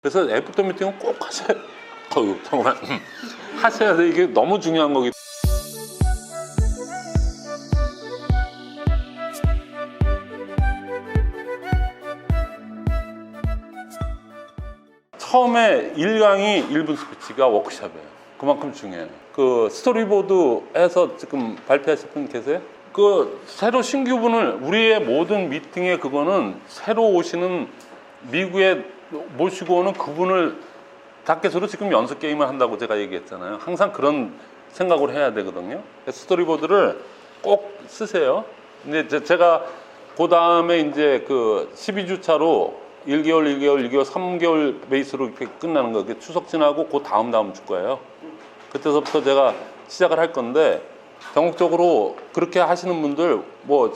그래서 애프터 미팅은 꼭 하셔야 정말 하셔야 돼. 이게 너무 중요한 거기. 처음에 1강이 1분 스피치가 워크숍이에요. 그만큼 중요해요. 그 스토리보드에서 지금 발표하실 분 계세요? 그 새로 신규분을 우리의 모든 미팅에 그거는 새로 오시는 미국에 모시고 오는 그분을 닭개수로 지금 연습 게임을 한다고 제가 얘기했잖아요. 항상 그런 생각을 해야 되거든요. 스토리보드를 꼭 쓰세요. 근데 제가 그 다음에 이제 그 12주차로 1개월, 3개월 베이스로 이렇게 끝나는 거. 추석 지나고 그 다음 주 거예요. 그때서부터 제가 시작을 할 건데, 전국적으로 그렇게 하시는 분들, 뭐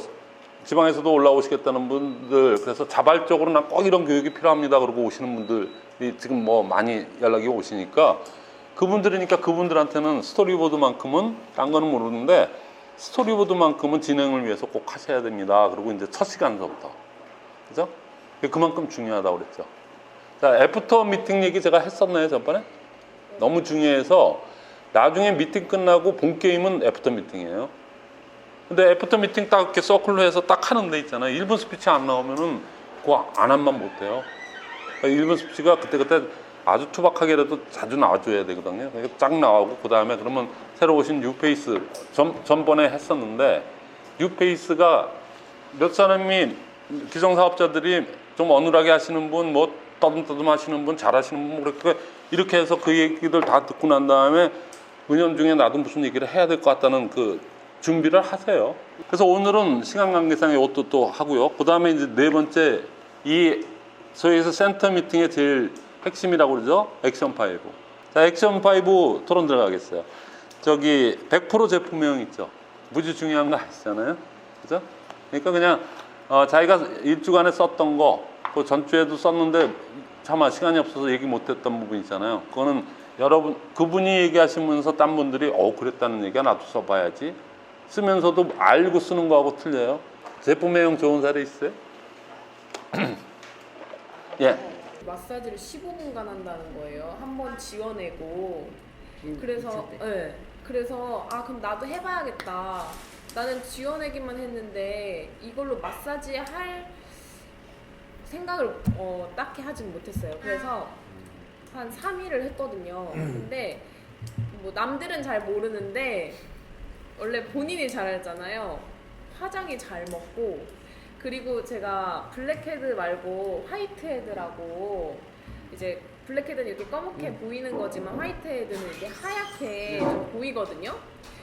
지방에서도 올라오시겠다는 분들, 그래서 자발적으로 난 꼭 이런 교육이 필요합니다 그러고 오시는 분들이 지금 뭐 많이 연락이 오시니까, 그분들이니까 그분들한테는 스토리보드만큼은 딴 거는 모르는데 스토리보드만큼은 진행을 위해서 꼭 하셔야 됩니다. 그리고 이제 첫 시간서부터, 그죠? 그만큼 중요하다고 그랬죠. 자, 애프터 미팅 얘기 제가 했었나요, 전번에? 너무 중요해서 나중에 미팅 끝나고 본 게임은 애프터 미팅이에요. 근데 애프터 미팅 딱 이렇게 서클로 해서 딱 하는 데 있잖아요. 1분 스피치 안 나오면은 그거 안 한만 못해요. 1분 스피치가 그때그때 아주 투박하게라도 자주 나와줘야 되거든요. 그러니까 쫙 나오고, 그 다음에 그러면 새로 오신 뉴페이스, 전번에 했었는데, 뉴페이스가 몇 사람이 기성사업자들이 좀 어눌하게 하시는 분, 뭐 떠듬떠듬 하시는 분, 잘하시는 분, 그렇게 이렇게 해서 그 얘기들 다 듣고 난 다음에 은연중에 나도 무슨 얘기를 해야 될 것 같다는 그 준비를 하세요. 그래서 오늘은 시간 관계상 이것도 또 하고요. 그 다음에 이제 네 번째, 이 소위에서 센터 미팅의 제일 핵심이라고 그러죠. 액션 5. 자, 액션 5 토론 들어가겠어요. 저기 100% 제품명 있죠. 무지 중요한 거 아시잖아요. 그죠? 그러니까 그냥 자기가 일주간에 썼던 거, 그 전주에도 썼는데 차마 시간이 없어서 얘기 못했던 부분 있잖아요. 그거는 여러분, 그분이 얘기하시면서 딴 분들이 그랬다는 얘기가 나도 써봐야지, 쓰면서도 알고 쓰는 거하고 틀려요. 제품명 좋은 사례 있어요? 예. 마사지를 15분간 한다는 거예요. 한 번 지워내고. 그래서 네. 그래서 그럼 나도 해봐야겠다. 나는 지워내기만 했는데 이걸로 마사지 할 생각을 딱히 하진 못했어요. 그래서 한 3일을 했거든요. 근데 뭐 남들은 잘 모르는데 원래 본인이 잘하잖아요. 화장이 잘 먹고, 그리고 제가 블랙헤드 말고 화이트헤드라고, 이제 블랙헤드는 이렇게 검게 보이는 거지만 화이트헤드는 이렇게 하얗게 좀 보이거든요.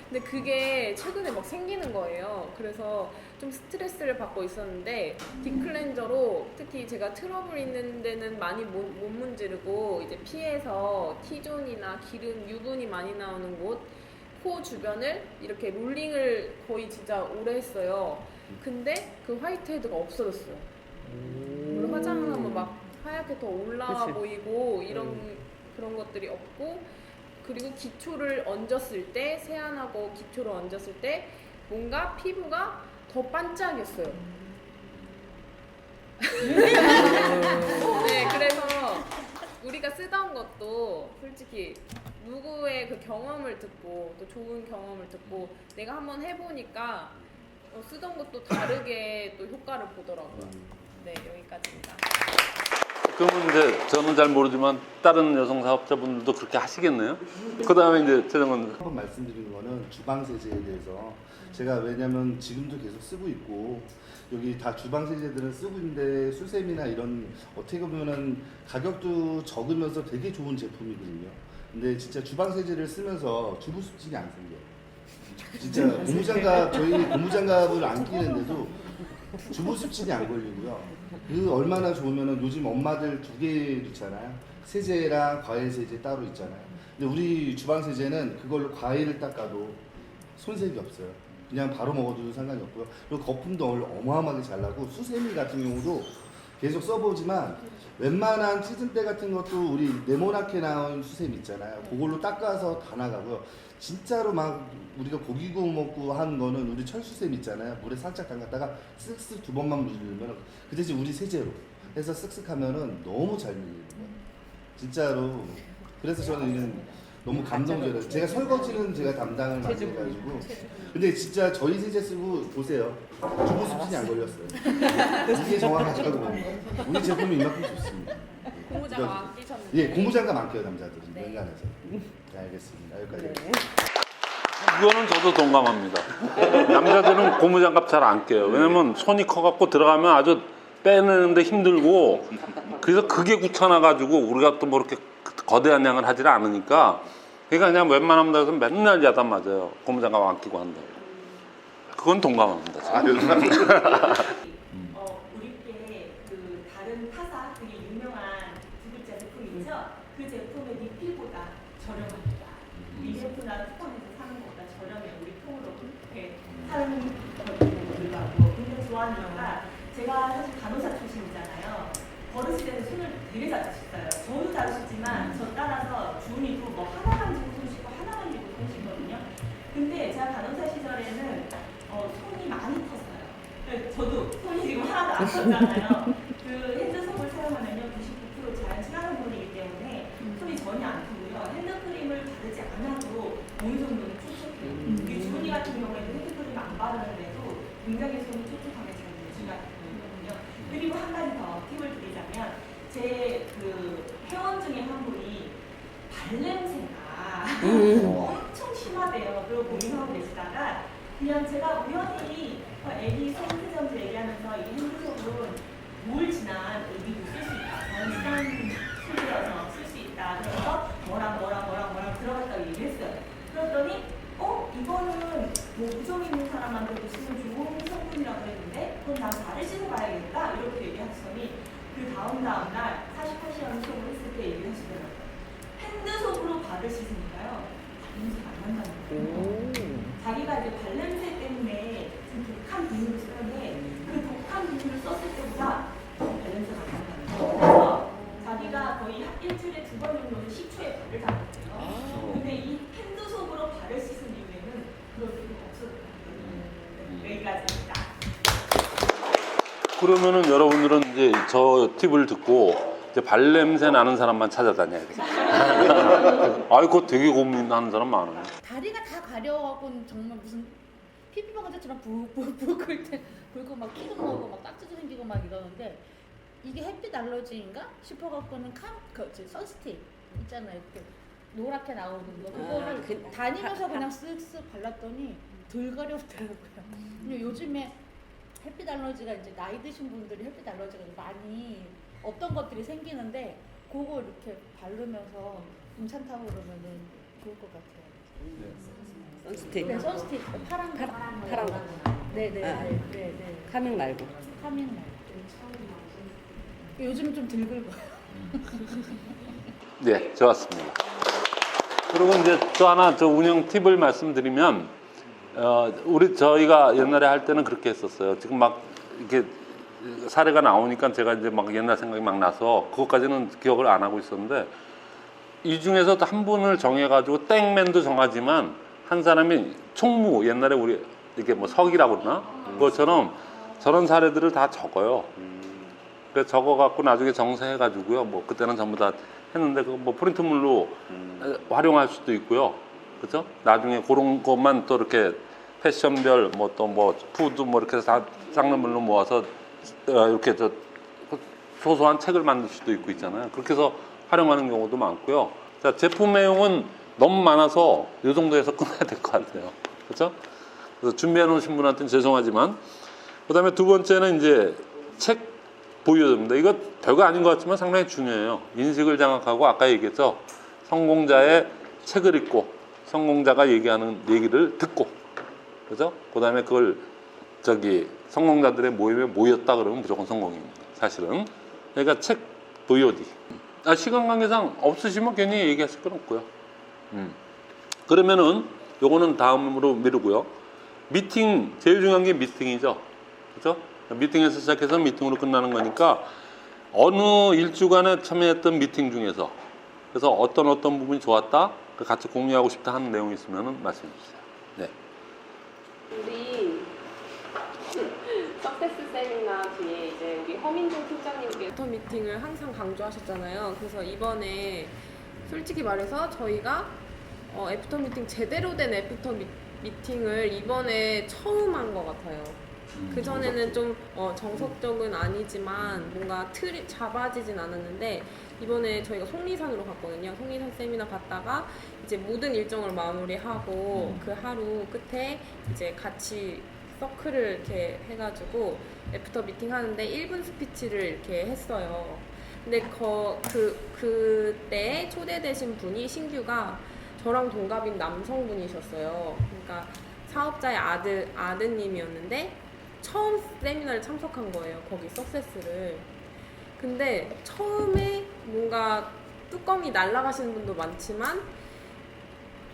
근데 그게 최근에 막 생기는 거예요. 그래서 좀 스트레스를 받고 있었는데, 딥클렌저로 특히 제가 트러블 있는 데는 많이 못 문지르고, 이제 피해서 T존이나 기름, 유분이 많이 나오는 곳, 코 주변을 이렇게 롤링을 거의 진짜 오래 했어요. 근데 그 화이트헤드가 없어졌어요. 물론 화장을 하면 막 하얗게 더 올라와 그치. 보이고 그런 것들이 없고, 그리고 기초를 얹었을 때, 세안하고 기초를 얹었을 때 뭔가 피부가 더 반짝였어요. 네, 그래서 우리가 쓰던 것도 솔직히 누구의 그 경험을 듣고, 또 좋은 경험을 듣고 내가 한번 해보니까 쓰던 것도 다르게 또 효과를 보더라고요. 네, 여기까지입니다. 그러면 이제 저는 잘 모르지만 다른 여성 사업자분들도 그렇게 하시겠네요. 그 다음에 이제 최정은. 한번 말씀드린 거는 주방 세제에 대해서, 제가 왜냐면 지금도 계속 쓰고 있고, 여기 다 주방 세제들은 쓰고 있는데 수세미나 이런 어떻게 보면은 가격도 적으면서 되게 좋은 제품이거든요. 근데 진짜 주방 세제를 쓰면서 주부 습진이 안 생겨요. 진짜 고무장갑, 저희 고무장갑을 안 끼는데도 주부 습진이 안 걸리고요. 그 얼마나 좋으면은 요즘 엄마들 2개 넣잖아요. 세제랑 과일 세제 따로 있잖아요. 근데 우리 주방 세제는 그걸로 과일을 닦아도 손색이 없어요. 그냥 바로 먹어도 상관이 없고요. 그리고 거품도 어마어마하게 잘 나고, 수세미 같은 경우도 계속 써보지만 웬만한 치즈대 같은 것도 우리 네모나게 나온 수세미 있잖아요. 그걸로 닦아서 다 나가고요. 진짜로 막 우리가 고기 구워 먹고 한 거는 우리 철수세미 있잖아요. 물에 살짝 담갔다가 쓱쓱 2번만 물리면, 그 대신 우리 세제로 해서 쓱쓱 하면은 너무 잘 밀리는 거예요. 진짜로. 그래서 저는 너무 감동적이에요. 제가 설거지는 제가 담당을 많이 해가지고. 근데 진짜 저희 세제 쓰고 보세요. 주부 수준이 안 걸렸어요. 이게 정확하다고. 우리 제품이 이만큼 좋습니다. 고무장갑 안 끼셨는데. 예, 고무장갑 안 껴요 남자들은. 연간에서. 네, 알겠습니다. 여기까지. 이거는 저도 동감합니다. 남자들은 고무장갑 잘 안 껴요. 왜냐면 손이 커갖고 들어가면 아주 빼내는데 힘들고, 그래서 그게 귀찮아가지고 우리가 또 뭐 이렇게 거대한 양을 하질 않으니까, 그러니까 그냥 웬만하면 해서 맨날 야단 맞아요. 고무장갑 안 끼고 한다고. 그건 동감합니다. 우리께 그 다른 타사 되게 유명한 두 글자 제품 있죠? 그 제품의 리필보다 저렴합니다. 리필보다 쿠폰에서 사는 것보다 저렴해요. 우리 통으로 이렇게 사는 것도 불구하고. 근데 좋아하는 이유가 제가 사실 간호사 출신이잖아요. 버릇이돼서 손을 되게 자주 씻어요. 저도 자주 씻지만 저 따라서 주은이도 뭐 하나만 쥐고 손 씻고 하나만 쥐고 손 씻거든요. 근데 제가 간호사 시절에는 손이 많이 텄어요. 저도 손이 지금 하나도 안 텄잖아요. 그 핸드소을 사용하면요 99% 자연 친화성 물이기 때문에 손이 전혀 안 트고요. 핸드크림을 바르지 않아도 어느 정도는 촉촉해요. 우리 주은이 같은 경우에도 핸드크림 안 바르는데도 굉장히 손이 촉촉하게 잘 유지가 되거든요. 그리고 한 가지 더 팁을 드리자면 제 그 회원 중에 한 분이 발냄새가 엄청 심하대요. 그리고 고민하고 계시다가 그냥 제가 우연히 애기 생리전지 얘기하면서 이 핸드소은 물 지난 애기도 쓸 수 있다. 자연스러운 술이어서 쓸 수 있다. 그래서 뭐랑 들어갔다고 얘기했어요. 그랬더니 이거는 뭐 무좀 있는 사람한테도 쓰면 좋은 성분이라고 했는데 그럼 난 발을 씻어 봐야겠다. 이렇게 얘기하시더니 그 다음날 48시간 수업을 했을 때 얘기하시더라고요. 핸드소으로 발을 씻으니까요. 냄새가 안 난다는 거예요. 자기가 이제 발냄새 때문에 지금 독한 비누를 쓰는데 그 독한 비누를 썼을 때보다 발냄새가 안 난다는 거예요. 그래서 자기가 거의 일주일에 2번 정도는 식초에 발을 담았대요. 근데 이 핸드소으로 발을 씻은 이후에는 그럴 필요가 없어졌거든요. 여기까지입니다. 그러면은 여러분들은 이제 저 팁을 듣고 이제 발냄새 나는 사람만 찾아다녀야겠어요. 아이, 그거 되게 고민하는 사람 많아요. 다리가 다 가려갖고는 정말 무슨 피부병 환자처럼 붉고 긁고 막 기름 나오고 막 딱지도 생기고 막 이러는데 이게 햇빛 알러지인가 싶어갖고는 선스틱 있잖아요. 이렇게 노랗게 나오는 거 그거를 다니면서 그냥 쓱쓱 발랐더니 덜 가렵더라고요. 근데 요즘에 햇빛 알러지가 이제 나이 드신 분들이 햇빛 알러지가 많이 없던 것들이 생기는데 그거 이렇게 바르면서 괜찮다고 그러면은 좋을 것 같아요. 선스틱. 네, 선스틱 파란 거. 파란 거. 네네. 카밍 말고. 카밍 말. 요즘 좀 덜 긁어요. 네, 좋았습니다. 그리고 이제 또 하나 저 운영 팁을 말씀드리면, 저희가 옛날에 할 때는 그렇게 했었어요. 지금 막 이렇게 사례가 나오니까 제가 이제 막 옛날 생각이 막 나서 그것까지는 기억을 안 하고 있었는데, 이 중에서 한 분을 정해가지고 땡맨도 정하지만 한 사람이 총무, 옛날에 우리 이렇게 뭐 석이라고 그러나 그것처럼 저런 사례들을 다 적어요. 그래서 적어갖고 나중에 정세해가지고요. 뭐 그때는 전부 다 했는데 그 뭐 프린트물로 활용할 수도 있고요. 그렇죠? 나중에 그런 것만 또 이렇게 패션별 뭐 또 뭐 푸드 뭐 이렇게 다 장르물로 모아서 이렇게 저 소소한 책을 만들 수도 있고 있잖아요. 그렇게 해서 활용하는 경우도 많고요. 자, 제품 내용은 너무 많아서 이 정도에서 끝내야 될 것 같아요. 그렇죠? 그래서 준비해 놓으신 분한테는 죄송하지만, 그 다음에 두 번째는 이제 책 보여줍니다. 이거 별거 아닌 것 같지만 상당히 중요해요. 인식을 장악하고 아까 얘기했죠. 성공자의 책을 읽고 성공자가 얘기하는 얘기를 듣고, 그죠? 그 다음에 그걸 성공자들의 모임에 모였다 그러면 무조건 성공입니다. 사실은. 그러니까 책 VOD. 시간 관계상 없으시면 괜히 얘기하실 건 없고요. 그러면은 요거는 다음으로 미루고요. 미팅, 제일 중요한 게 미팅이죠. 그죠? 미팅에서 시작해서 미팅으로 끝나는 거니까 어느 일주간에 참여했던 미팅 중에서 그래서 어떤 부분이 좋았다, 같이 공유하고 싶다 하는 내용이 있으면 말씀해 주세요. 네. 우리 석세스 세미나 뒤에 이제 우리 허민종 팀장님께서 애프터 미팅을 항상 강조하셨잖아요. 그래서 이번에 솔직히 말해서 저희가 애프터 미팅 제대로 된 애프터 미팅을 이번에 처음 한 것 같아요. 그 전에는 좀 정석적은 아니지만 뭔가 틀이 잡아지진 않았는데 이번에 저희가 속리산으로 갔거든요. 속리산 세미나 갔다가 이제 모든 일정을 마무리하고 그 하루 끝에 이제 같이 서클을 이렇게 해가지고 애프터 미팅 하는데 1분 스피치를 이렇게 했어요. 근데 그때 초대되신 분이 신규가 저랑 동갑인 남성분이셨어요. 그러니까 사업자의 아드님이었는데 처음 세미나를 참석한 거예요. 거기 석세스를. 근데 처음에 뭔가 뚜껑이 날아가시는 분도 많지만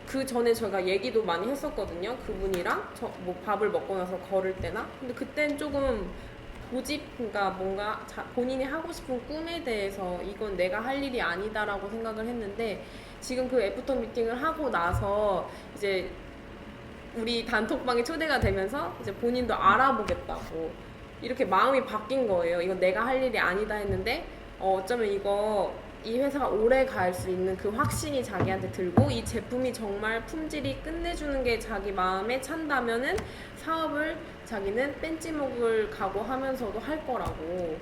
그 전에 저희가 얘기도 많이 했었거든요. 그분이랑 뭐 밥을 먹고 나서 걸을 때나. 근데 그땐 조금 그러니까 뭔가 본인이 하고 싶은 꿈에 대해서 이건 내가 할 일이 아니다라고 생각을 했는데 지금 그 애프터 미팅을 하고 나서 이제 우리 단톡방에 초대가 되면서 이제 본인도 알아보겠다고 이렇게 마음이 바뀐 거예요. 이건 내가 할 일이 아니다 했는데 어쩌면 이 회사가 오래 갈 수 있는 그 확신이 자기한테 들고 이 제품이 정말 품질이 끝내주는 게 자기 마음에 찬다면은 사업을 자기는 뺀지목을 각오하면서도 할 거라고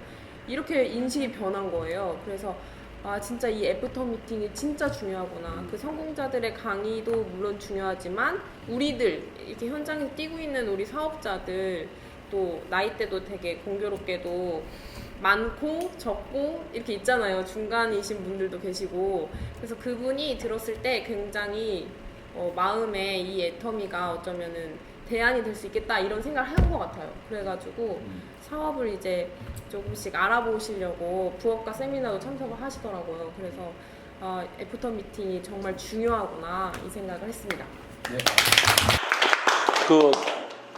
이렇게 인식이 변한 거예요. 그래서 아 진짜 이 애프터 미팅이 진짜 중요하구나. 그 성공자들의 강의도 물론 중요하지만 우리들 이렇게 현장에서 뛰고 있는 우리 사업자들 또 나이대도 되게 공교롭게도 많고 적고 이렇게 있잖아요. 중간이신 분들도 계시고 그래서 그분이 들었을 때 굉장히 마음에 이 애터미가 어쩌면은 대안이 될 수 있겠다 이런 생각을 한 것 같아요. 그래가지고 사업을 이제 조금씩 알아보시려고 부업과 세미나도 참석을 하시더라고요. 그래서 애프터 미팅이 정말 중요하구나 이 생각을 했습니다. 네.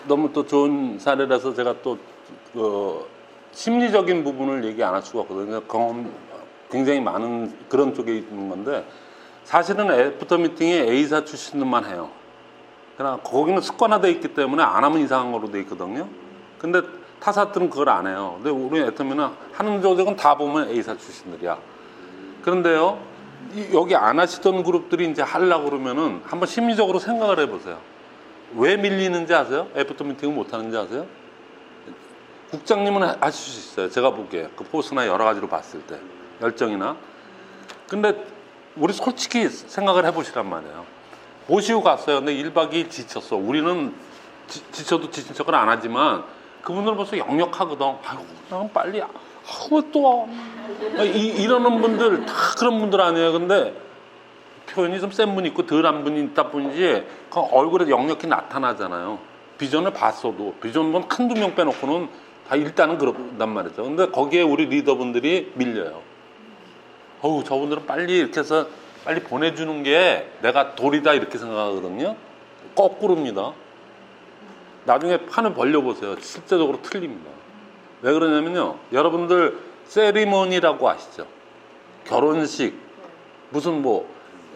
너무 또 좋은 사례라서 제가 또 심리적인 부분을 얘기 안 할 수가 없거든요. 경험 굉장히 많은 그런 쪽에 있는 건데 사실은 애프터 미팅이 A사 출신들만 해요. 그러나 거기는 습관화되어 있기 때문에 안 하면 이상한 거로 돼 있거든요. 근데 타사들은 그걸 안 해요. 근데 우리 애터미는 하는 조직은 다 보면 A사 출신들이야. 그런데요, 여기 안 하시던 그룹들이 이제 하려고 그러면은 한번 심리적으로 생각을 해보세요. 왜 밀리는지 아세요? 애프터 미팅을 못 하는지 아세요? 국장님은 하실 수 있어요. 제가 보기에 그 포스나 여러 가지로 봤을 때 열정이나. 근데 우리 솔직히 생각을 해보시란 말이에요. 모시고 갔어요. 근데 1박 2일 지쳤어. 우리는 지쳐도 지친 척을 안 하지만 그분들은 벌써 역력하거든. 아이고 난 빨리 왜 또 와? 이러는 분들 다 그런 분들 아니에요. 근데 표현이 좀 센 분이 있고 덜한 분이 있다 뿐이지 그 얼굴에 역력히 나타나잖아요. 비전을 봤어도 비전은 한두 명 빼놓고는 다 일단은 그런단 말이죠. 근데 거기에 우리 리더분들이 밀려요. 어우 저분들은 빨리 이렇게 해서 빨리 보내주는 게 내가 도리다 이렇게 생각하거든요. 거꾸로입니다. 나중에 판을 벌려보세요. 실제적으로 틀립니다. 왜 그러냐면요. 여러분들 세리머니라고 아시죠? 결혼식 무슨 뭐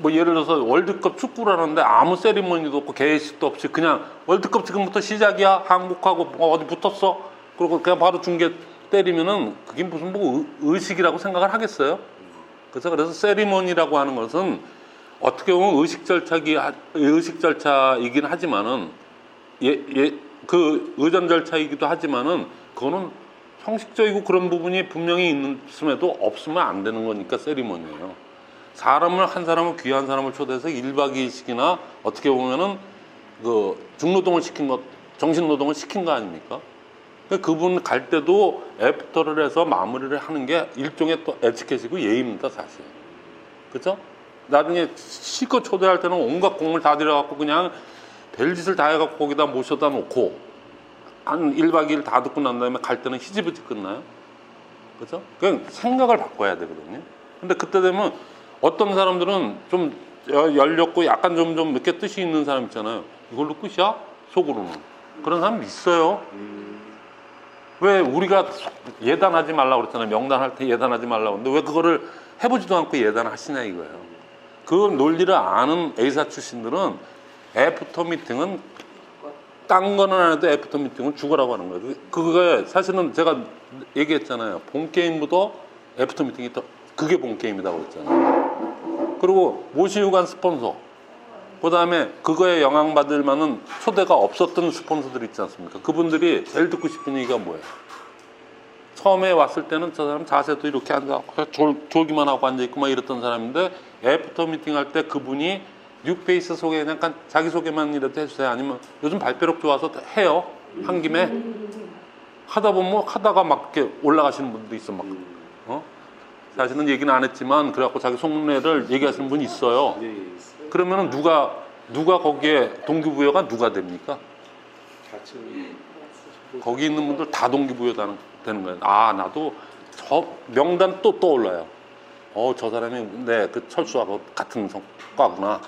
예를 들어서 월드컵 축구를 하는데 아무 세리머니도 없고 개회식도 없이 그냥 월드컵 지금부터 시작이야. 한국하고 어디 붙었어. 그리고 그냥 바로 중계 때리면은 그게 무슨 뭐 의식이라고 생각을 하겠어요? 그래서 세리머니라고 하는 것은 어떻게 보면 의식 절차이긴 하지만은 그 의전 절차이기도 하지만은 그거는 형식적이고 그런 부분이 분명히 있음에도 없으면 안 되는 거니까 세리머니예요. 한 사람을 귀한 사람을 초대해서 1박 2일씩이나 어떻게 보면은 그 중노동을 시킨 것, 정신노동을 시킨 거 아닙니까? 그분 갈 때도 애프터를 해서 마무리를 하는 게 일종의 또 에티켓이고 예의입니다, 사실. 그죠? 나중에 실컷 초대할 때는 온갖 공을 다 들여갖고 그냥 별짓을 다 해갖고 거기다 모셔다 놓고 한 1박 2일 다 듣고 난 다음에 갈 때는 희지부지 끝나요. 그죠? 그냥 생각을 바꿔야 되거든요. 근데 그때 되면 어떤 사람들은 좀 열렸고 약간 좀 이렇게 뜻이 있는 사람 있잖아요. 이걸로 끝이야? 속으로는. 그런 사람 있어요. 왜 우리가 예단하지 말라고 그랬잖아요. 명단할 때 예단하지 말라고 했는데 왜 그거를 해보지도 않고 예단하시냐 이거예요. 그 논리를 아는 A사 출신들은 애프터 미팅은 딴 거는 안 해도 애프터 미팅은 죽으라고 하는 거예요. 그게 사실은 제가 얘기했잖아요. 본 게임보다 애프터 미팅이 더 그게 본 게임이라고 했잖아요. 그리고 모시고 간 스폰서, 그 다음에 그거에 영향받을 만한 초대가 없었던 스폰서들 있지 않습니까? 그분들이 제일 듣고 싶은 얘기가 뭐예요? 처음에 왔을 때는 저 사람 자세도 이렇게 앉아 졸기만 하고 앉아있고 막 이랬던 사람인데 애프터 미팅 할 때 그분이 뉴페이스 소개 약간 자기소개만이라도 해주세요. 아니면 요즘 발표력 좋아서 해요. 한 김에 하다 보면 뭐 하다가 막 이렇게 올라가시는 분도 있어. 막 사실은 얘기는 안 했지만 그래갖고 자기 속내를 얘기하시는 분이 있어요. 그러면은 누가 거기에 동기부여가 누가 됩니까? 거기 있는 분들 다 동기부여 되는 거예요. 아, 나도 저 명단 또 떠올라요. 저 사람이 그 철수하고 같은 성과구나.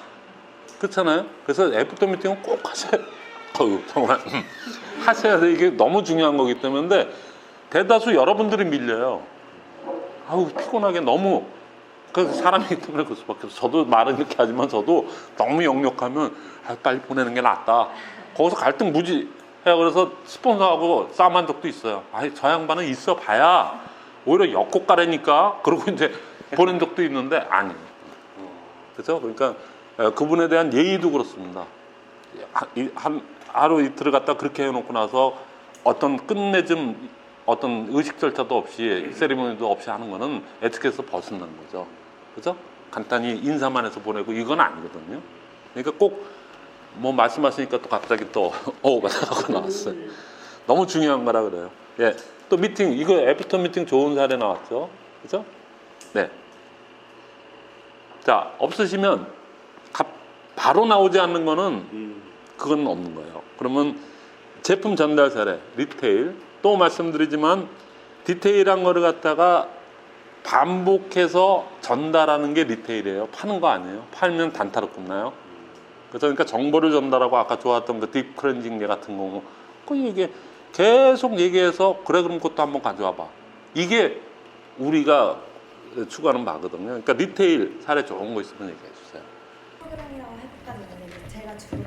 그렇잖아요. 그래서 애프터 미팅은 꼭 하셔야 정말 하셔야 돼. 이게 너무 중요한 거기 때문에 대다수 여러분들이 밀려요. 아우 피곤하게 너무 그 사람이기 때문에 그럴 수밖에 없어요. 저도 말은 이렇게 하지만 저도 너무 역력하면 빨리 보내는 게 낫다. 거기서 갈등 무지 해요. 그래서 스폰서하고 싸움한 적도 있어요. 저 양반은 있어 봐야 오히려 역곡가래니까 그러고 이제 보낸 적도 있는데 아니에요. 그렇죠? 그러니까 그분에 대한 예의도 그렇습니다. 하루 이틀을 갖다 그렇게 해놓고 나서 어떤 끝내줌 어떤 의식 절차도 없이 세리머니도 없이 하는 거는 에티켓에서 벗어난 거죠. 그죠? 간단히 인사만 해서 보내고 이건 아니거든요. 그러니까 꼭 뭐 말씀하시니까 또 갑자기 또 어우가 나가고 나왔어요. 너무 중요한 거라 그래요. 예. 또 미팅, 이거 애프터 미팅 좋은 사례 나왔죠. 그죠? 네. 자, 없으시면 바로 나오지 않는 거는 그건 없는 거예요. 그러면 제품 전달 사례, 리테일, 또 말씀드리지만 디테일한 거를 갖다가 반복해서 전달하는 게 리테일이에요. 파는 거 아니에요. 팔면 단타로 끝나요. 그러니까 정보를 전달하고 아까 좋았던 그 딥 클렌징 같은 거, 이게 계속 얘기해서 그래 그럼 그것도 한번 가져와 봐. 이게 우리가 추구하는 바거든요. 그러니까 리테일 사례 좋은 거 있으면 얘기해 주세요. 프로그램이라고 해볼까는 제가 주로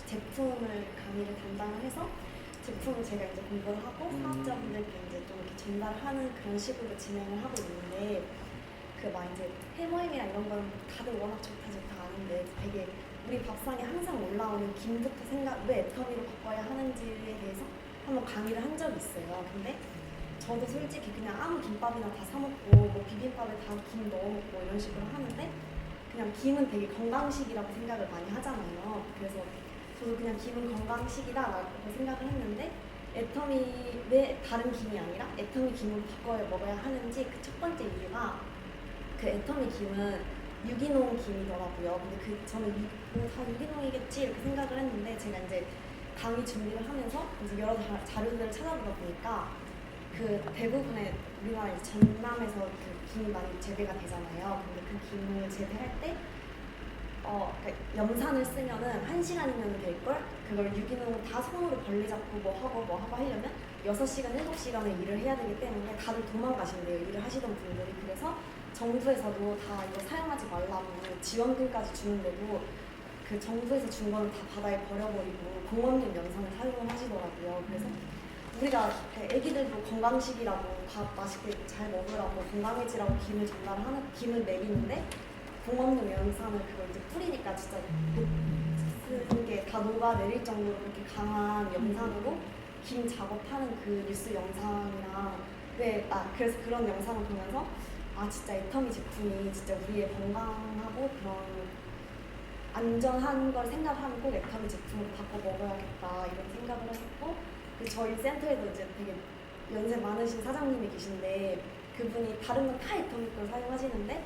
제품을 강의를 담당을 해서 제품을 제가 이제 공부를 하고 사업자분들께 이제 좀 이렇게 전달하는 그런 식으로 진행을 하고 있는데 막 이제 해모임이나 이런 건 다들 워낙 좋다 아는데 되게 우리 밥상에 항상 올라오는 김부터 왜 애터미로 바꿔야 하는지에 대해서 한번 강의를 한 적이 있어요. 근데 저도 솔직히 그냥 아무 김밥이나 다 사 먹고 뭐 비빔밥에 다 김 넣어 먹고 이런 식으로 하는데 그냥 김은 되게 건강식이라고 생각을 많이 하잖아요. 그래서 저도 그냥 김은 건강식이다라고 생각을 했는데 애터미 왜 다른 김이 아니라 애터미 김으로 바꿔 먹어야 하는지 그 첫 번째 이유가 그 애터미 김은 유기농 김이더라고요. 근데 저는 다 유기농이겠지 이렇게 생각을 했는데 제가 이제 강의 준비를 하면서 이제 여러 자료들을 찾아보다 보니까 그 대부분의 우리나라 전남에서 그 김이 많이 재배가 되잖아요. 근데 그 김을 재배할 때 그러니까 염산을 쓰면은 1시간이면 될걸? 그걸 유기농 다 손으로 벌레 잡고 뭐 하고 하려면 6시간, 7시간을 일을 해야 되기 때문에 다들 도망가신대요. 일을 하시던 분들이. 그래서 정부에서도 다 이거 사용하지 말라고 지원금까지 주는데도 그 정부에서 준 거는 다 바다에 버려버리고 공원용 염산을 사용을 하시더라고요. 그래서 우리가 애기들도 건강식이라고 밥 맛있게 잘 먹으라고 건강해지라고 김을 먹이는데 공원용 염산을 그걸 이제 뿌리니까 진짜 쓰는 게 다 녹아내릴 정도로 그렇게 강한 염산으로 김 작업하는 그 뉴스 영상이랑 그래서 그런 영상을 보면서 진짜 애터미 제품이 진짜 우리의 건강하고 그런 안전한 걸 생각하면 꼭 애터미 제품으로 바꿔 먹어야겠다 이런 생각을 했었고 저희 센터에도 이제 되게 연세 많으신 사장님이 계신데 그분이 다른 건 다 애터미 걸 사용하시는데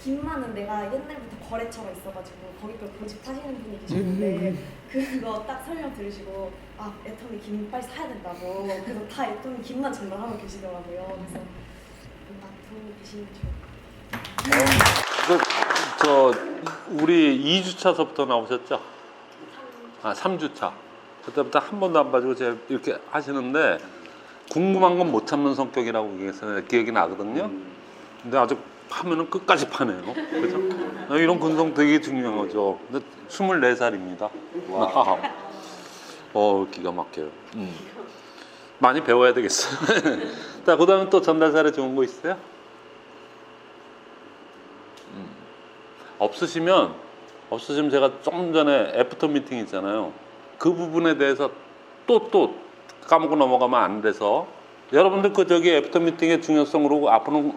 김만은 내가 옛날부터 거래처가 있어가지고 거기 걸 고집하시는 분이 계셨는데 그거 딱 설명 들으시고 애터미 김 빨리 사야 된다고 그래서 다 애터미 김만 전달하고 계시더라고요. 그래서 딱 도움이 되시면 좋겠어요. 우리 2주차서부터 나오셨죠? 3주차. 그때부터 한 번도 안 봐주고 제가 이렇게 하시는데 궁금한 건 못 참는 성격이라고 기억이 나거든요. 근데 아주 파면은 끝까지 파네요. 그죠? 이런 근성 되게 중요한 거죠. 근데 24살입니다. 기가 막혀요. 많이 배워야 되겠어요. 자, 그 다음에 또 전달 사례 좋은 거 있어요? 없으시면 제가 조금 전에 애프터 미팅 있잖아요. 그 부분에 대해서 또 까먹고 넘어가면 안 돼서 여러분들 그 저기 애프터 미팅의 중요성으로 앞으로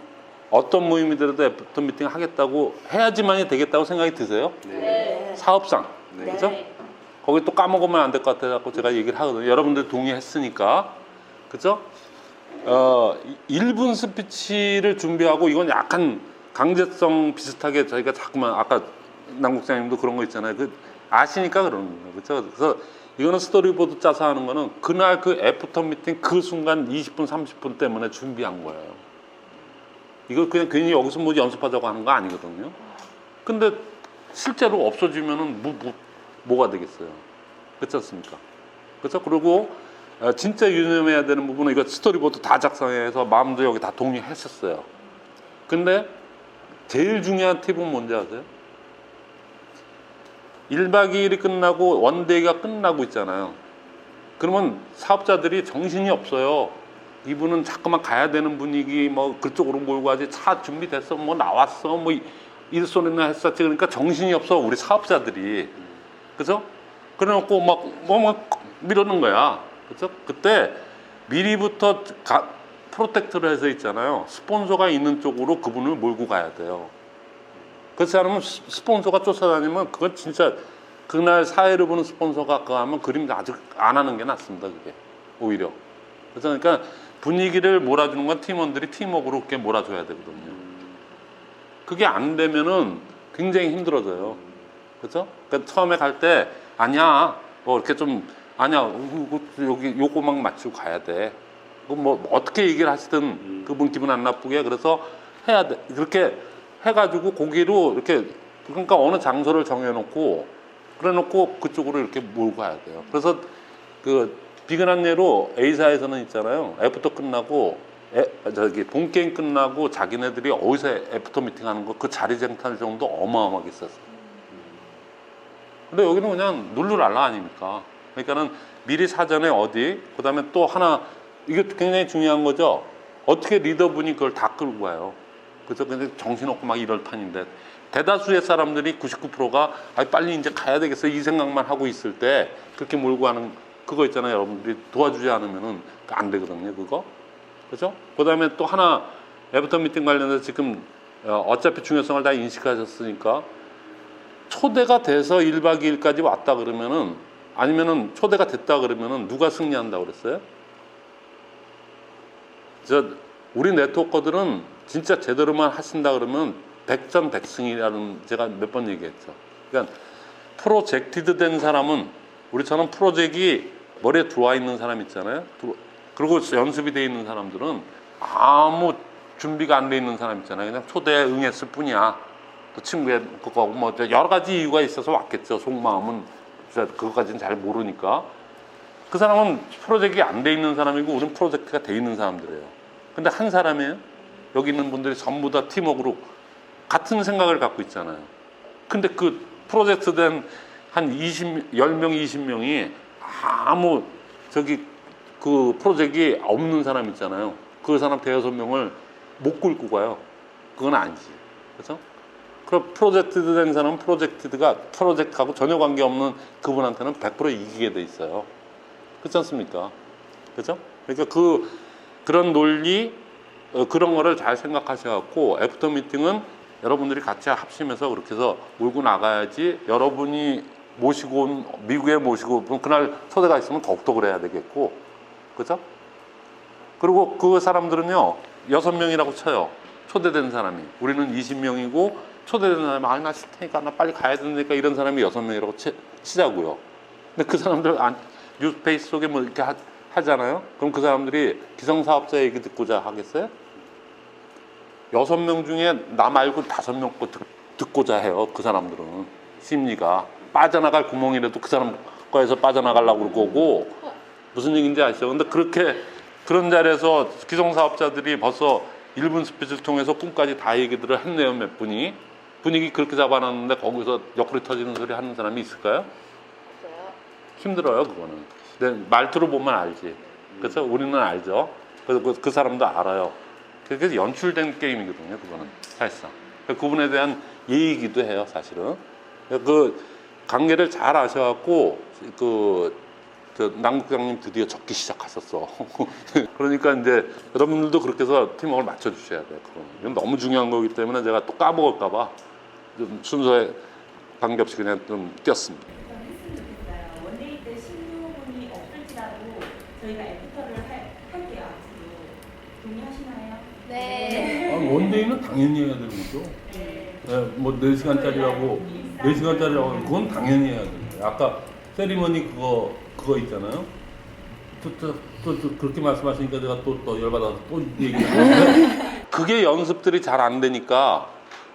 어떤 모임이더라도 애프터 미팅 하겠다고 해야지만이 되겠다고 생각이 드세요? 네. 사업상. 네. 그죠? 거기 또 까먹으면 안 될 것 같아서 제가 얘기를 하거든요. 여러분들 동의했으니까. 그죠? 1분 스피치를 준비하고 이건 약간 강제성 비슷하게 저희가 자꾸만 아까 남국장님도 그런 거 있잖아요. 그 아시니까 그러는 거예요. 그렇죠? 그래서 이거는 스토리보드 짜서 하는 거는 그날 그 애프터 미팅 그 순간 20분 30분 때문에 준비한 거예요. 이거 그냥 괜히 여기서 뭐 연습하자고 하는 거 아니거든요. 근데 실제로 없어지면은 뭐가 되겠어요. 그렇지 않습니까? 그렇죠? 그리고 진짜 유념해야 되는 부분은 이거 스토리보드 다 작성해서 마음도 여기 다 동의했었어요. 근데 제일 중요한 팁은 뭔지 아세요? 1박 2일이 끝나고 원데이가 끝나고 있잖아요. 그러면 사업자들이 정신이 없어요. 이분은 자꾸만 가야 되는 분위기 뭐 그쪽으로 몰고 가지 차 준비됐어 뭐 나왔어 뭐 일손이나 했었지 그러니까 정신이 없어 우리 사업자들이. 그죠? 그래놓고 막 미루는 거야. 그죠? 그때 미리부터 프로텍트를 해서 있잖아요. 스폰서가 있는 쪽으로 그분을 몰고 가야 돼요. 그렇지 않으면 스폰서가 쫓아다니면 그건 진짜 그날 사회를 보는 스폰서가 그거 하면 그림 아직 안 하는 게 낫습니다. 그게 오히려. 그러니까 분위기를 몰아주는 건 팀원들이 팀워크로 그렇게 몰아줘야 되거든요. 그게 안 되면은 굉장히 힘들어져요. 그렇죠? 그러니까 처음에 갈 때 아니야 뭐 이렇게 좀 아니야 여기 요거만 맞추고 가야 돼. 뭐 어떻게 얘기를 하시든 그분 기분 안 나쁘게 그래서 해야 돼. 그렇게 해가지고 고기로 이렇게 그러니까 어느 장소를 정해놓고 그래놓고 그쪽으로 이렇게 몰고 가야 돼요. 그래서 그 비근한 예로 A사에서는 있잖아요. 애프터 끝나고 본 게임 끝나고 자기네들이 어디서 애프터 미팅하는 거 그 자리 쟁탈 정도 어마어마하게 있었어요. 근데 여기는 그냥 룰루랄라 아닙니까? 그러니까는 미리 사전에 어디 그다음에 또 하나 이게 굉장히 중요한 거죠. 어떻게 리더분이 그걸 다 끌고 가요. 그래서 근데 정신없고 막 이럴 판인데 대다수의 사람들이 99%가 빨리 이제 가야 되겠어 이 생각만 하고 있을 때 그렇게 몰고 가는 그거 있잖아요. 여러분들이 도와주지 않으면은 안 되거든요. 그거. 그죠? 그다음에 또 하나 애프터 미팅 관련해서 지금 어차피 중요성을 다 인식하셨으니까 초대가 돼서 1박 2일까지 왔다 그러면은 아니면은 초대가 됐다 그러면은 누가 승리한다고 그랬어요? 우리 네트워커들은 진짜 제대로만 하신다 그러면 백전백승이라는 제가 몇 번 얘기했죠. 그러니까 프로젝티드 된 사람은 우리처럼 프로젝트이 머리에 들어와 있는 사람 있잖아요. 그리고 연습이 돼 있는 사람들은 아무 준비가 안 돼 있는 사람 있잖아요. 그냥 초대에 응했을 뿐이야. 또 친구의 그거하고 뭐 여러 가지 이유가 있어서 왔겠죠. 속마음은 그것까지는 잘 모르니까. 그 사람은 프로젝트가 안 돼 있는 사람이고 우리는 프로젝트가 돼 있는 사람들이에요. 근데 한 사람이에요. 여기 있는 분들이 전부 다 팀워크로 같은 생각을 갖고 있잖아요. 근데 그 프로젝트 된 한 10명, 20명이 아무 그 프로젝트가 없는 사람 있잖아요. 그 사람 대여섯 명을 못 끌고 가요. 그건 아니지. 그렇죠? 그럼 프로젝트 된 사람은 프로젝트하고 전혀 관계없는 그분한테는 100% 이기게 돼 있어요. 그렇지 않습니까? 그렇죠? 그러니까 그런 논리 그런 거를 잘 생각하셔갖고 애프터 미팅은 여러분들이 같이 합심해서 그렇게 해서 몰고 나가야지 여러분이 모시고 온 미국에 모시고 온 그날 초대가 있으면 더욱더 그래야 되겠고 그죠? 그리고 그 사람들은요 6명이라고 쳐요. 초대된 사람이 우리는 20명이고 초대된 사람이 나 싫다니까 나 빨리 가야 되니까 이런 사람이 6명이라고 치자고요. 근데 그 사람들 뉴스페이스 속에 뭐 이렇게 하잖아요. 그럼 그 사람들이 기성사업자 얘기 듣고자 하겠어요? 6명 중에 나 말고 5명 거 듣고자 해요. 그 사람들은 심리가 빠져나갈 구멍이라도 그 사람 거에서 빠져나가려고 그럴 거고 무슨 얘기인지 아시죠? 근데 그런 자리에서 기성사업자들이 벌써 1분 스피치를 통해서 꿈까지 다 얘기들을 했네요. 몇 분이 분위기 그렇게 잡아놨는데 거기서 옆구리 터지는 소리 하는 사람이 있을까요? 힘들어요. 그거는 근데 말투로 보면 알지. 그래서 우리는 알죠. 그래서 그 사람도 알아요. 그게 연출된 게임이거든요. 그거는 사실상 그분에 대한 얘기기도 해요, 사실은. 그 관계를 잘 아셔갖고 저 남국장님 드디어 적기 시작하셨어. 그러니까 이제 여러분들도 그렇게 해서 팀워크를 맞춰주셔야 돼요. 이건 너무 중요한 거기 때문에 제가 또 까먹을까봐 좀 순서에 관계없이 그냥 좀 띄었습니다. 일단 했으면 좋겠어요. 원데이 때 신유분이 없을지라도 저희가 애프터를 할게요. 앞으로 동의하시나요? 네. 원데이는 당연히 해야 되는 거죠. 네. 뭐 4시간짜리라고 4시간짜리라고 그건 당연히 해야 돼요. 아까 세리머니 그거 있잖아요. 또 그렇게 말씀하시니까 제가 또 열받아서 또 얘기하는데 그게 연습들이 잘 안 되니까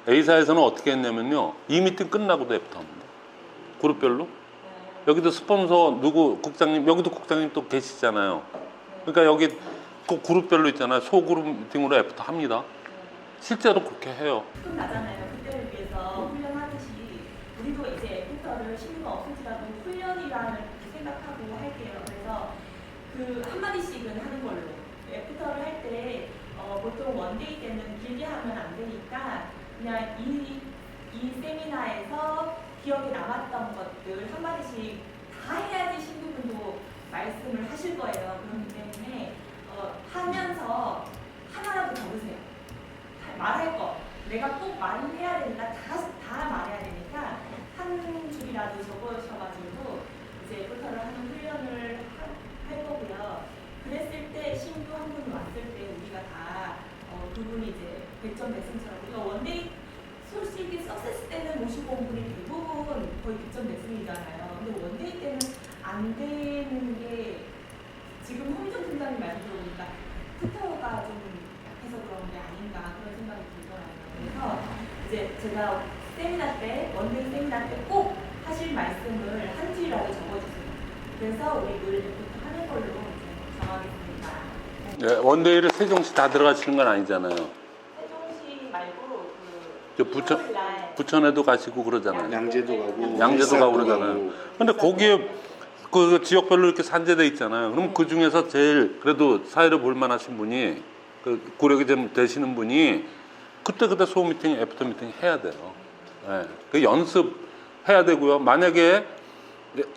A사에서는 어떻게 했냐면요. 이 미팅 끝나고도 애프터 합니다. 그룹별로. 여기도 스폰서 누구 국장님 여기도 국장님 또 계시잖아요. 그러니까 여기 그 그룹별로 있잖아요. 소그룹 미팅으로 애프터 합니다. 실제로 그렇게 해요. 좀 나잖아요. 그때를 위해서 훈련하듯이 우리도 이제 애프터를 신유가 없을지라도 훈련이라는 생각하고 할게요. 그래서 그 한마디씩은 하는 걸로. 애프터를 할 때 보통 원데이 때는 길게 하면 안 되니까 그냥 이 세미나에서 기억에 남았던 것들 한마디씩 다 해야지 신부분도 말씀을 하실 거예요. 그렇기 때문에 하면서 하나라도 적으세요. 말할 거 내가 꼭 말을 해야 되니까 다 말해야 되니까 한 줄이라도 적으셔가지고 이제 애프터를 하는 훈련을 할 거고요. 그랬을 때 신규 한 분이 왔을 때 우리가 다 그분이 이제 100점 매승처럼 우리가 원데이 솔직히 석세스 때는 55분이 대부분 거의 100점 매승이잖아요. 근데 원데이 때는 안 되는 게 지금 홍정 팀장님 말씀 들어보니까 푸터가 좀 약해서 그런 게 아닌가 그런 생각이 들더라고요. 그래서 이제 제가 세미나 때 원데이 세미나 때 꼭 하실 말씀을 한 줄이라도 적어주세요. 그래서 우리 늘 애프터 하는 걸로 이제 정하겠습니다. 네, 원데이를 세종시 다 들어가시는 건 아니잖아요. 세종시 말고 저 그 부천- 토요일날 부천에도 가시고 그러잖아요. 양재도 가고 양재도 가고 일산도 그러잖아요. 근데 거기에 그 지역별로 이렇게 산재돼 있잖아요. 그럼 그 중에서 제일 그래도 사회를 볼 만하신 분이 그 구력이 좀 되시는 분이 그때 소호 미팅, 애프터 미팅 해야 돼요. 네. 그 연습해야 되고요. 만약에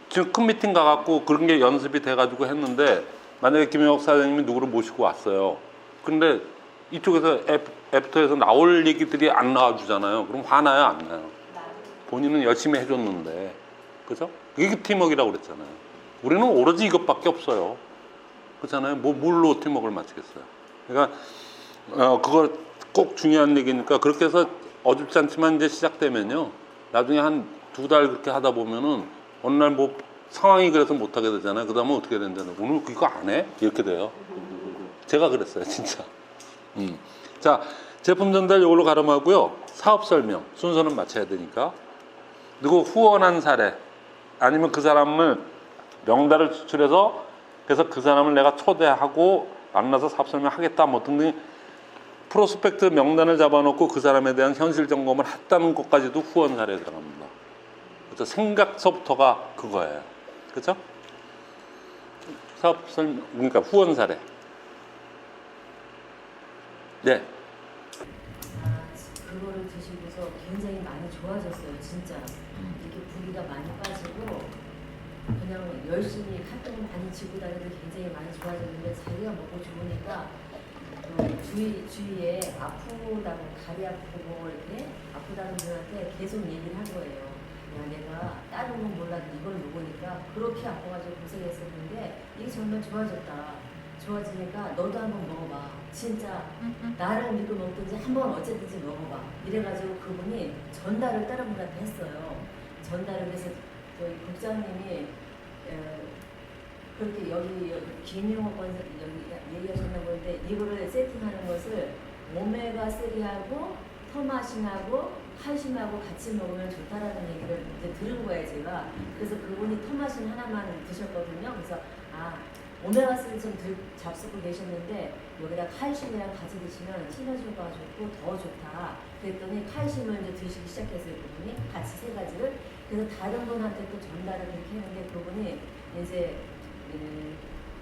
지금 큰 미팅 가갖고 그런 게 연습이 돼가지고 했는데 만약에 김영옥 사장님이 누구를 모시고 왔어요. 근데 이쪽에서 애프터에서 나올 얘기들이 안 나와주잖아요. 그럼 화나요, 안 나요? 본인은 열심히 해줬는데, 그죠? 이게 팀워크라고 그랬잖아요. 우리는 오로지 이것밖에 없어요. 그렇잖아요. 뭘로 팀워크를 맞추겠어요. 그러니까 그걸 꼭 중요한 얘기니까 그렇게 해서 어줍지 않지만 이제 시작되면요. 나중에 한 2달 그렇게 하다 보면은 어느 날 뭐 상황이 그래서 못하게 되잖아요. 그 다음에 어떻게 된다는 오늘 그거 안 해? 이렇게 돼요. 제가 그랬어요, 진짜. 자, 제품 전달 이걸로 가름하고요. 사업 설명 순서는 맞춰야 되니까. 그리고 후원한 사례 아니면 그 사람을 명단을 추출해서 그래서 그 사람을 내가 초대하고 만나서 사업 설명하겠다 뭐 등등 프로스펙트 명단을 잡아놓고 그 사람에 대한 현실 점검을 했다는 것까지도 후원 사례에 들어갑니다. 그래서 생각서부터가 그거예요. 그렇죠? 사업 설명 그러니까 후원 사례. 네. 그거를 드시고서 굉장히 많이 좋아졌어요, 진짜. 이렇게 부기가 많이 빠지고 그냥 열심히 활동을 많이 지고 다니도 굉장히 많이 좋아졌는데 자기가 먹고 좋으니까 주위에 아프다고 다리 아프고 뭐 이렇게 아프다는 분한테 계속 얘기를 한 거예요. 야, 내가 다른 건 몰라도 이걸 먹으니까 그렇게 아파가지고 고생했었는데 이게 정말 좋아졌다. 좋아지니까 너도 한번 먹어봐. 진짜 나를 믿고 먹든지 한번 어쨌든지 먹어봐. 이래가지고 그분이 전달을 다른 분한테 했어요. 전달을 해서 저희 국장님이 그렇게 여기 김용호 권사 여기 얘기하셨나 보는데 이거를 세팅하는 것을 오메가3하고 터마신하고 칼슘하고 같이 먹으면 좋다라는 얘기를 이제 들은 거예요, 제가. 그래서 그분이 터마신 하나만 드셨거든요. 그래서 오메가3 좀 잡수고 계셨는데 여기다 칼슘이랑 같이 드시면 시너지가 좋고 더 좋다. 그랬더니 칼슘을 이제 드시기 시작했어요, 그분이. 같이 3가지를. 그래서 다른 분한테 또 전달을 그렇게 했는데 그분이 이제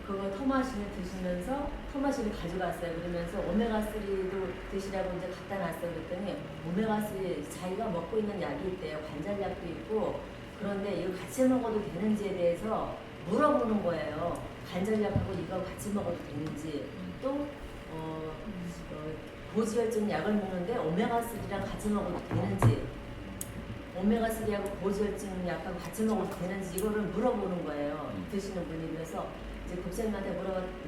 그거 토마신을 드시면서 토마신을 가져갔어요. 그러면서 오메가3도 드시라고 이제 갖다 놨어요. 그랬더니 오메가3 자기가 먹고 있는 약이 있대요. 관절약도 있고. 그런데 이거 같이 먹어도 되는지에 대해서 물어보는 거예요. 관절약하고 이거 같이 먹어도 되는지. 또 고지혈증 약을 먹는데 오메가3랑 같이 먹어도 되는지. 오메가3하고 고지혈증 약하고 같이 먹어도 되는지 이거를 물어보는 거예요. 드시는 분이. 그래서 이제 국장님한테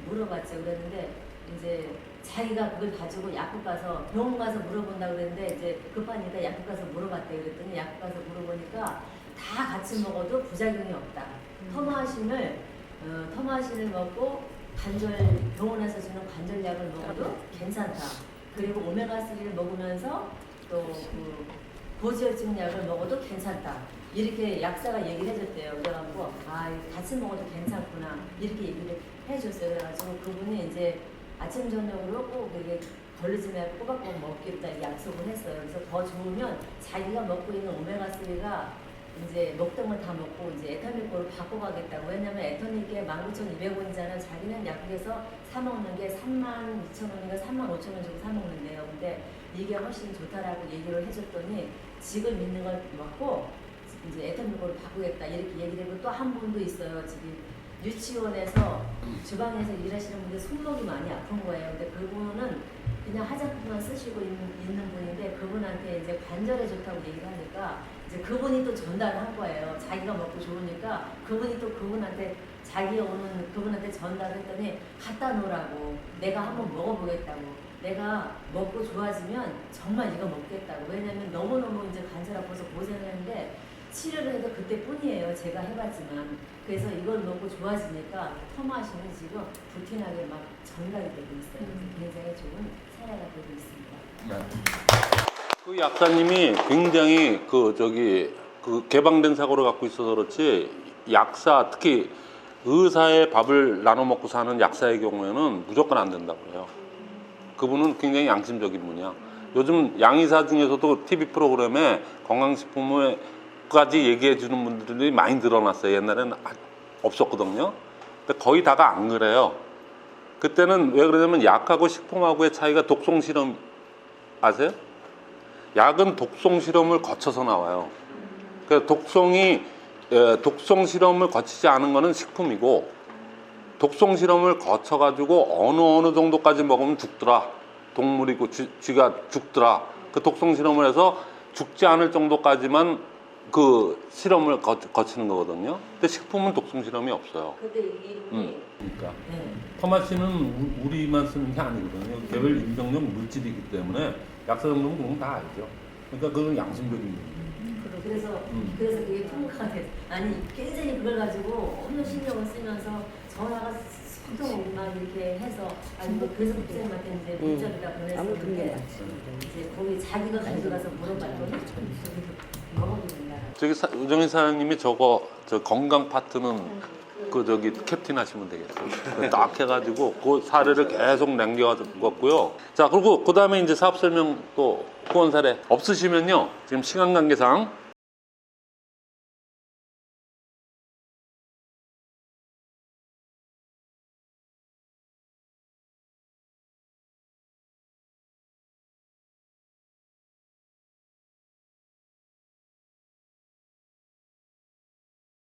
물어봤죠. 그랬는데 이제 자기가 그걸 가지고 약국 가서 병원 가서 물어본다 그랬는데 이제 급하니까 약국 가서 물어봤대. 그랬더니 약국 가서 물어보니까 다 같이 먹어도 부작용이 없다. 토마신을 먹고 병원에서 주는 관절약을 먹어도 괜찮다. 그리고 오메가3를 먹으면서 또 그 고지혈증 약을 먹어도 괜찮다. 이렇게 약사가 얘기를 해줬대요. 그래가지고 같이 먹어도 괜찮구나 이렇게 얘기를 해줬어요. 그래가지고 그분이 이제 아침 저녁으로 꼭 이게 걸리지 말고 꼬박꼬박 먹기로 딱 약속을 했어요. 그래서 더 좋으면 자기가 먹고 있는 오메가3가 이제 먹던 걸 다 먹고 이제 에터닉으로 바꿔가겠다고. 왜냐면 에터닉에 19,200원이잖아요. 자기는 약국에서 사 먹는 게 32,000원인가 35,000원 주고 사 먹는데요. 근데 이게 훨씬 좋다라고 얘기를 해줬더니 지금 있는 걸 먹고 이제 에터닉으로 바꾸겠다 이렇게 얘기를 하고 또 한 분도 있어요. 지금 유치원에서 주방에서 일하시는 분들 손목이 많이 아픈 거예요. 근데 그분은 그냥 화장품만 쓰시고 있는 분인데 그분한테 이제 관절에 좋다고 얘기를 하니까 이제 그분이 또 전달한 거예요. 자기가 먹고 좋으니까 그분이 또 그분한테 자기가 오는 그분한테 전달했더니 갖다 놓으라고. 내가 한번 먹어보겠다고. 내가 먹고 좋아지면 정말 이거 먹겠다고. 왜냐면 너무너무 이제 관절 아파서 고생을 했는데 치료를 해도 그때뿐이에요. 제가 해봤지만. 그래서 이걸 먹고 좋아지니까 토마신은 지금 루틴하게 막 전달이 되고 있어요. 굉장히 좋은 사례가 되고 있습니다. 그 약사님이 굉장히 그 개방된 사고를 갖고 있어서 그렇지 약사 특히 의사의 밥을 나눠 먹고 사는 약사의 경우에는 무조건 안 된다고 그래요. 그분은 굉장히 양심적인 분이야. 요즘 양의사 중에서도 TV 프로그램에 건강식품까지 얘기해 주는 분들이 많이 늘어났어요. 옛날에는 없었거든요. 근데 거의 다가 안 그래요. 그때는 왜 그러냐면 약하고 식품하고의 차이가 독성 실험 아세요? 약은 독성 실험을 거쳐서 나와요. 그래서 독성 실험을 거치지 않은 거는 식품이고 독성 실험을 거쳐가지고 어느 정도까지 먹으면 죽더라. 동물이고 쥐가 죽더라. 그 독성 실험을 해서 죽지 않을 정도까지만 그 실험을 거치는 거거든요. 근데 식품은 독성 실험이 없어요. 근데 이분이 그러니까 네. 토마신은 우리만 쓰는 게 아니거든요. 개별 인정용 물질이기 때문에 약사 정도는 그건 다 알죠. 그러니까 그건 양심적인 거예요. 그래서 그게 통과가 돼. 아니 굉장히 그걸 가지고 엄청 신경을 쓰면서 전화가 수동 막 이렇게 해서 그래서 국장님한테 이제 문자를 다 보냈었는데 이제 거기 자기가 가져가서 물어봤더니 먹어도 된다. 저기 우정희 사장님이 저 건강 파트는 캡틴 하시면 되겠어요. 딱 해가지고 그 사례를 계속 남겨왔고요. 자, 그리고 그 다음에 이제 사업 설명 또 후원 사례 없으시면요. 지금 시간 관계상